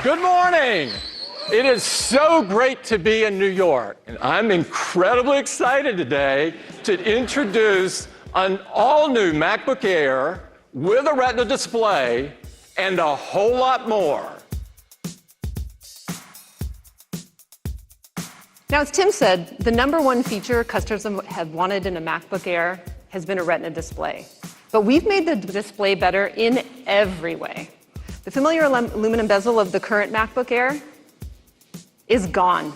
Good morning. It is so great to be in New York, and I'm incredibly excited today to introduce an all-new MacBook Air with a Retina display and a whole lot more. Now, as Tim said, the #1 feature customers have wanted in a MacBook Air has been a Retina display. But we've made the display better in every way. The familiar aluminum bezel of the current MacBook Air is gone.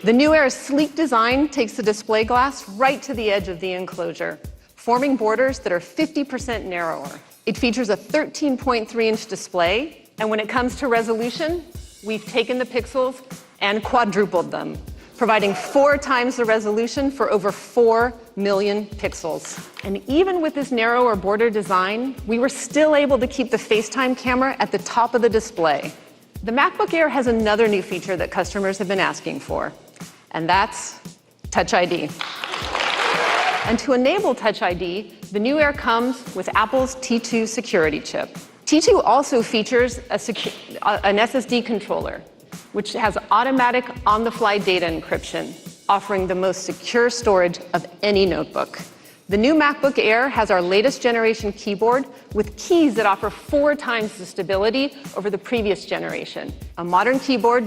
The new Air's sleek design takes the display glass right to the edge of the enclosure, forming borders that are 50% narrower. It features a 13.3-inch display, and when it comes to resolution, we've taken the pixels and quadrupled them, providing 4 times the resolution for over 4 million pixels. And even with this narrower border design, we were still able to keep the FaceTime camera at the top of the display. The MacBook Air has another new feature that customers have been asking for, and that's Touch ID. And to enable Touch ID, the new Air comes with Apple's T2 security chip. T2 also features an SSD controller, which has automatic on-the-fly data encryption, offering the most secure storage of any notebook. The new MacBook Air has our latest generation keyboard with keys that offer 4 times the stability over the previous generation. A modern keyboard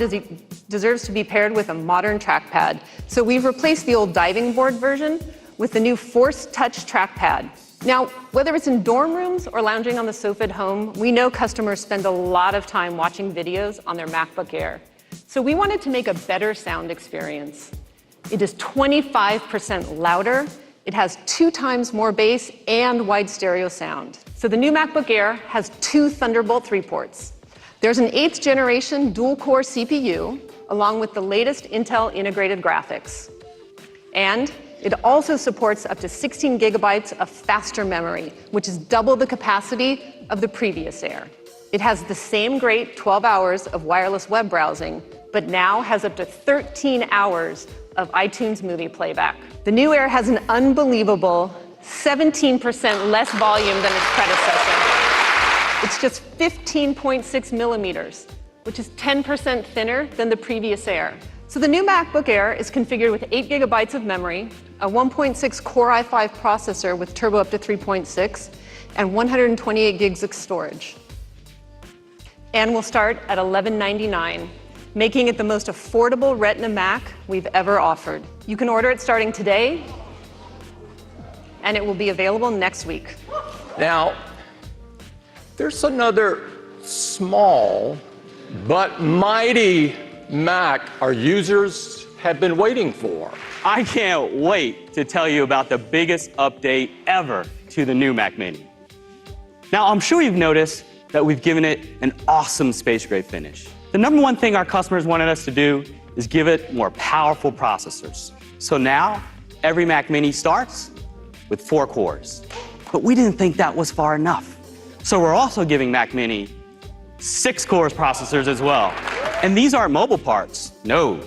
deserves to be paired with a modern trackpad, so we've replaced the old diving board version with the new Force Touch trackpad. Now, whether it's in dorm rooms or lounging on the sofa at home, we know customers spend a lot of time watching videos on their MacBook Air. So we wanted to make a better sound experience. It is 25% louder, it has 2 times more bass and wide stereo sound. So the new MacBook Air has 2 Thunderbolt 3 ports. There's an 8th generation dual-core CPU, along with the latest Intel integrated graphics. And it also supports up to 16 gigabytes of faster memory, which is double the capacity of the previous Air. It has the same great 12 hours of wireless web browsing, but now has up to 13 hours of iTunes movie playback. The new Air has an unbelievable 17% less volume than its predecessor. It's just 15.6 millimeters, which is 10% thinner than the previous Air. So the new MacBook Air is configured with 8 gigabytes of memory, a 1.6 Core i5 processor with turbo up to 3.6, and 128 gigs of storage. And will start at $1199, making it the most affordable Retina Mac we've ever offered. You can order it starting today, and it will be available next week. Now, there's another small but mighty Mac our users have been waiting for. I can't wait to tell you about the biggest update ever to the new Mac Mini. Now, I'm sure you've noticed that we've given it an awesome space gray finish. The #1 thing our customers wanted us to do is give it more powerful processors. So now, every Mac Mini starts with 4 cores. But we didn't think that was far enough. So we're also giving Mac Mini 6 cores processors as well. And these aren't mobile parts, no.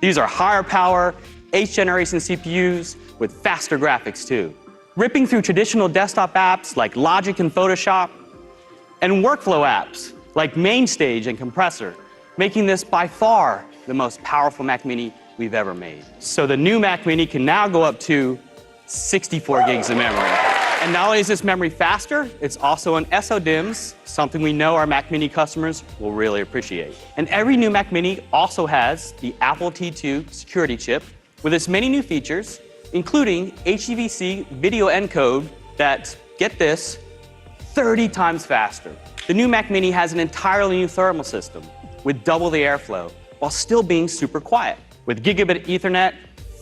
These are higher power, 8th generation CPUs with faster graphics too. Ripping through traditional desktop apps like Logic and Photoshop, and workflow apps like MainStage and Compressor, making this by far the most powerful Mac Mini we've ever made. So the new Mac Mini can now go up to 64 gigs of memory. And not only is this memory faster, it's also an SODIMMs, something we know our Mac Mini customers will really appreciate. And every new Mac Mini also has the Apple T2 security chip with its many new features, including HEVC video encode that, get this, 30 times faster. The new Mac Mini has an entirely new thermal system with double the airflow while still being super quiet. With gigabit Ethernet,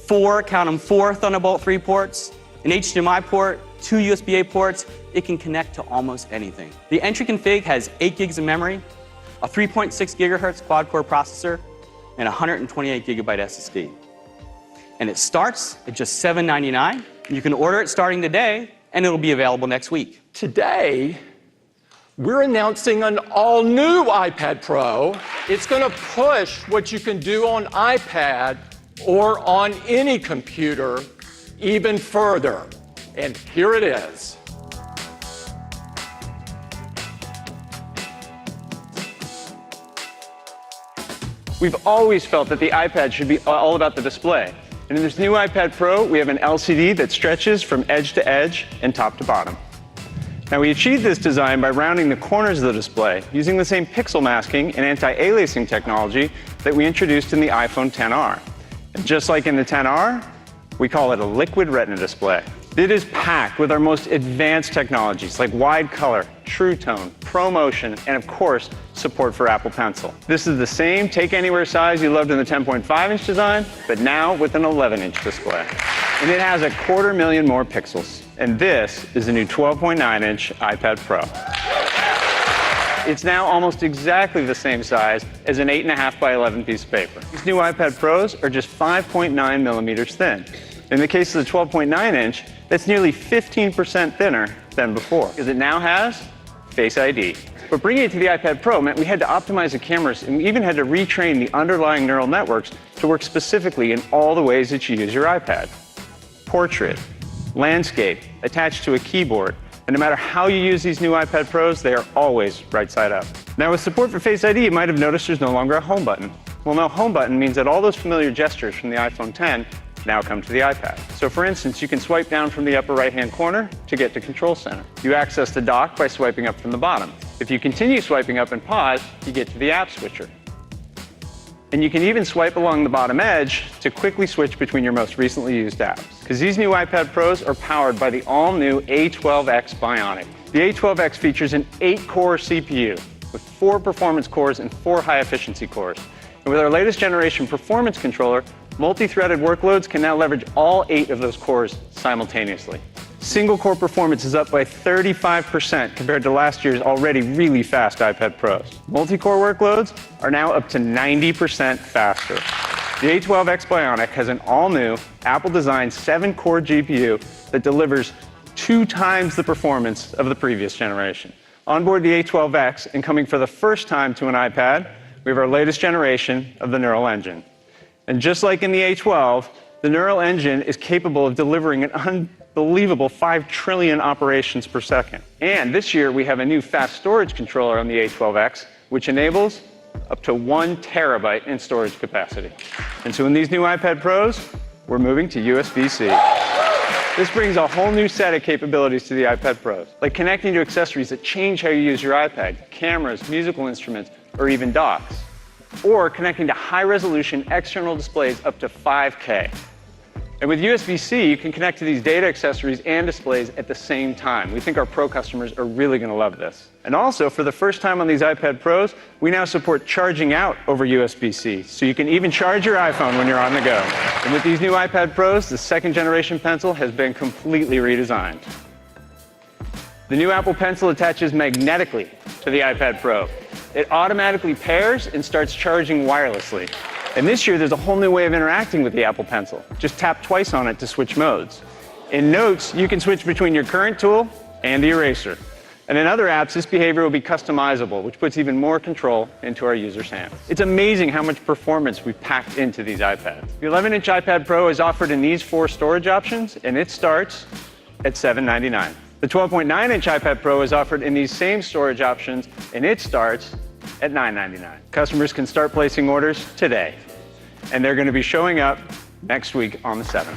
4 Thunderbolt 3 ports, an HDMI port, 2 USB-A ports, it can connect to almost anything. The entry config has 8 gigs of memory, a 3.6 gigahertz quad-core processor, and a 128 gigabyte SSD. And it starts at just $799. You can order it starting today, and it'll be available next week. Today, we're announcing an all-new iPad Pro. It's going to push what you can do on iPad or on any computer even further. And here it is. We've always felt that the iPad should be all about the display. And in this new iPad Pro, we have an LCD that stretches from edge to edge and top to bottom. Now, we achieved this design by rounding the corners of the display using the same pixel masking and anti-aliasing technology that we introduced in the iPhone XR. And just like in the XR, we call it a liquid retina display. It is packed with our most advanced technologies like wide color, true tone, ProMotion, and of course, support for Apple Pencil. This is the same take anywhere size you loved in the 10.5-inch design, but now with an 11-inch display. And it has 250,000 more pixels. And this is the new 12.9-inch iPad Pro. It's now almost exactly the same size as an 8.5 by 11 piece of paper. These new iPad Pros are just 5.9 millimeters thin. In the case of the 12.9-inch, that's nearly 15% thinner than before, because it now has Face ID. But bringing it to the iPad Pro meant we had to optimize the cameras, and we even had to retrain the underlying neural networks to work specifically in all the ways that you use your iPad. Portrait, landscape, attached to a keyboard, and no matter how you use these new iPad Pros, they are always right side up. Now, with support for Face ID, you might have noticed there's no longer a home button. Well, no home button means that all those familiar gestures from the iPhone X now come to the iPad. So for instance, you can swipe down from the upper right-hand corner to get to Control Center. You access the dock by swiping up from the bottom. If you continue swiping up and pause, you get to the app switcher. And you can even swipe along the bottom edge to quickly switch between your most recently used apps. Because these new iPad Pros are powered by the all-new A12X Bionic. The A12X features an 8-core CPU with 4 performance cores and 4 high-efficiency cores. And with our latest generation performance controller, multi-threaded workloads can now leverage all 8 of those cores simultaneously. Single-core performance is up by 35% compared to last year's already really fast iPad Pros. Multi-core workloads are now up to 90% faster. The A12X Bionic has an all-new Apple-designed 7-core GPU that delivers 2 times the performance of the previous generation. Onboard the A12X, and coming for the first time to an iPad, we have our latest generation of the Neural Engine. And just like in the A12, the Neural Engine is capable of delivering an unbelievable 5 trillion operations per second. And this year, we have a new fast storage controller on the A12X, which enables up to 1 terabyte in storage capacity. And so in these new iPad Pros, we're moving to USB-C. This brings a whole new set of capabilities to the iPad Pros, like connecting to accessories that change how you use your iPad, cameras, musical instruments, or even docks. Or connecting to high-resolution external displays up to 5K. And with USB-C, you can connect to these data accessories and displays at the same time. We think our Pro customers are really going to love this. And also, for the first time on these iPad Pros, we now support charging out over USB-C, so you can even charge your iPhone when you're on the go. And with these new iPad Pros, the 2nd generation Pencil has been completely redesigned. The new Apple Pencil attaches magnetically to the iPad Pro. It automatically pairs and starts charging wirelessly. And this year, there's a whole new way of interacting with the Apple Pencil. Just tap twice on it to switch modes. In Notes, you can switch between your current tool and the eraser. And in other apps, this behavior will be customizable, which puts even more control into our users' hands. It's amazing how much performance we've packed into these iPads. The 11-inch iPad Pro is offered in these 4 storage options, and it starts at $799. The 12.9-inch iPad Pro is offered in these same storage options, and it starts at $999. Customers can start placing orders today, and they're going to be showing up next week on the 7th.